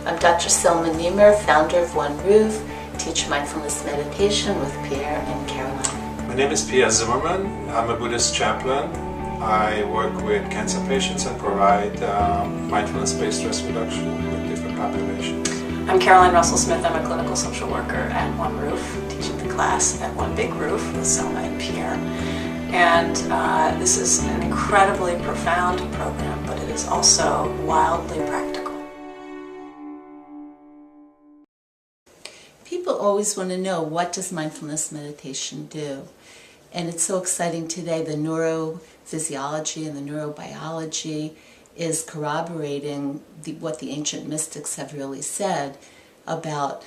I'm Dr. Selma Nemer, founder of One Roof, teach mindfulness meditation with Pierre and Caroline. My name is Pierre Zimmerman. I'm a Buddhist chaplain. I work with cancer patients and provide mindfulness-based stress reduction with different populations. I'm Caroline Russell-Smith. I'm a clinical social worker at One Roof, teaching the class at One Big Roof with Selma and Pierre. And this is an incredibly profound program, but it is also wildly practical. People always want to know, what does mindfulness meditation do? And it's so exciting today. The neurophysiology and the neurobiology is corroborating what the ancient mystics have really said about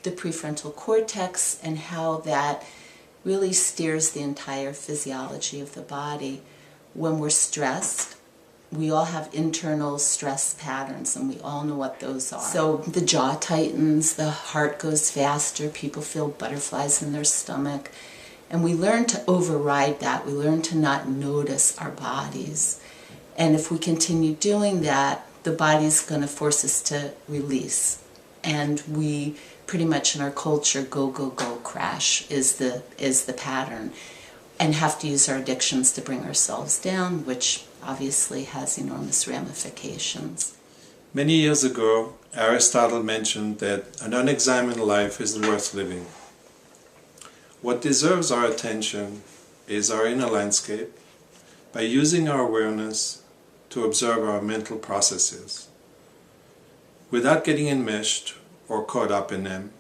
the prefrontal cortex and how that really steers the entire physiology of the body. When we're stressed, we all have internal stress patterns, and we all know what those are. So the jaw tightens, the heart goes faster, people feel butterflies in their stomach, and we learn to override that. We learn to not notice our bodies. And if we continue doing that, the body's going to force us to release. And we pretty much in our culture, go, go, go, crash is the pattern, and have to use our addictions to bring ourselves down, which obviously has enormous ramifications. Many years ago, Aristotle mentioned that an unexamined life isn't worth living. What deserves our attention is our inner landscape, by using our awareness to observe our mental processes, without getting enmeshed or caught up in them,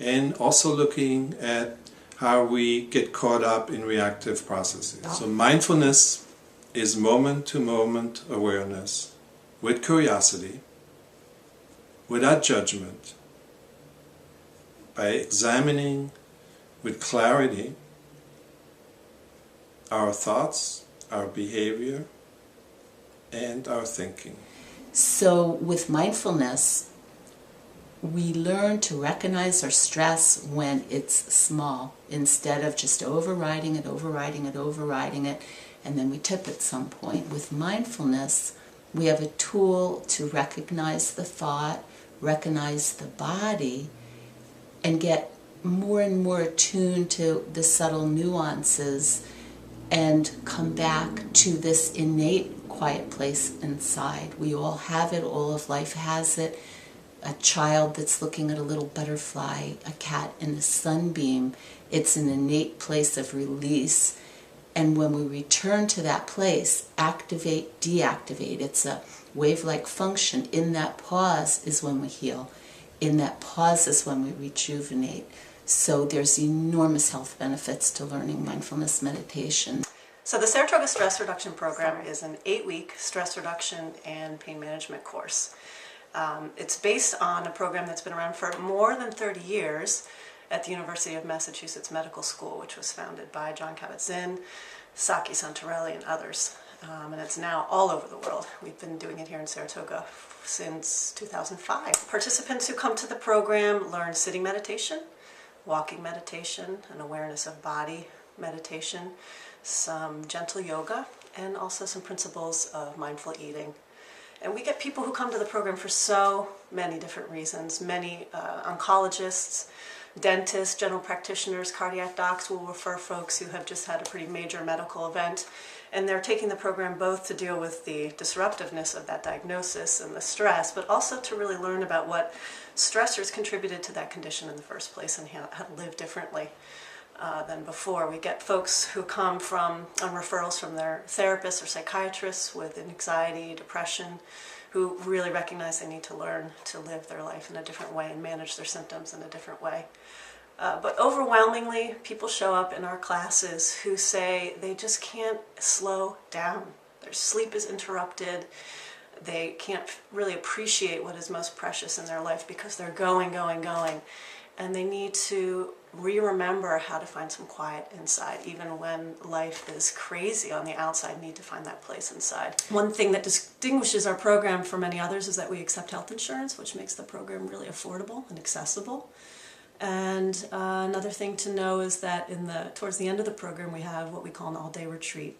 and also looking at how we get caught up in reactive processes. So mindfulness is moment-to-moment awareness with curiosity, without judgment, by examining with clarity our thoughts, our behavior, and our thinking. So with mindfulness, we learn to recognize our stress when it's small, instead of just overriding it, and then we tip at some point. With mindfulness, we have a tool to recognize the thought, recognize the body, and get more and more attuned to the subtle nuances and come back to this innate quiet place inside. We all have it, all of life has it. A child that's looking at a little butterfly, a cat in a sunbeam, it's an innate place of release. And when we return to that place, activate, deactivate, it's a wave-like function. In that pause is when we heal. In that pause is when we rejuvenate. So there's enormous health benefits to learning mindfulness meditation. So the Saratoga Stress Reduction Program is an 8-week stress reduction and pain management course. It's based on a program that's been around for more than 30 years at the University of Massachusetts Medical School, which was founded by Jon Kabat-Zinn, Saki Santorelli, and others. And it's now all over the world. We've been doing it here in Saratoga since 2005. Participants who come to the program learn sitting meditation, walking meditation, an awareness of body meditation, some gentle yoga, and also some principles of mindful eating. And we get people who come to the program for so many different reasons. Many oncologists, dentists, general practitioners, cardiac docs will refer folks who have just had a pretty major medical event. And they're taking the program both to deal with the disruptiveness of that diagnosis and the stress, but also to really learn about what stressors contributed to that condition in the first place and how to live differently than before. We get folks who come on referrals from their therapists or psychiatrists with anxiety, depression, who really recognize they need to learn to live their life in a different way and manage their symptoms in a different way. But overwhelmingly, people show up in our classes who say they just can't slow down. Their sleep is interrupted. They can't really appreciate what is most precious in their life because they're going. And they need to remember how to find some quiet inside. Even when life is crazy on the outside, need to find that place inside. One thing that distinguishes our program from many others is that we accept health insurance, which makes the program really affordable and accessible. And another thing to know is that towards the end of the program, we have what we call an all-day retreat,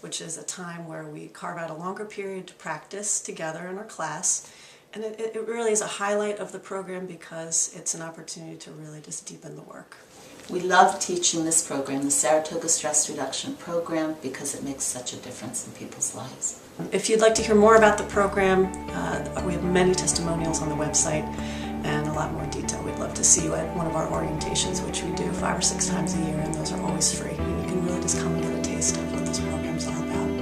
which is a time where we carve out a longer period to practice together in our class. And it really is a highlight of the program because it's an opportunity to really just deepen the work. We love teaching this program, the Saratoga Stress Reduction Program, because it makes such a difference in people's lives. If you'd like to hear more about the program, we have many testimonials on the website and a lot more detail. We'd love to see you at one of our orientations, which we do 5 or 6 times a year, and those are always free. And you can really just come and get a taste of what this program's all about.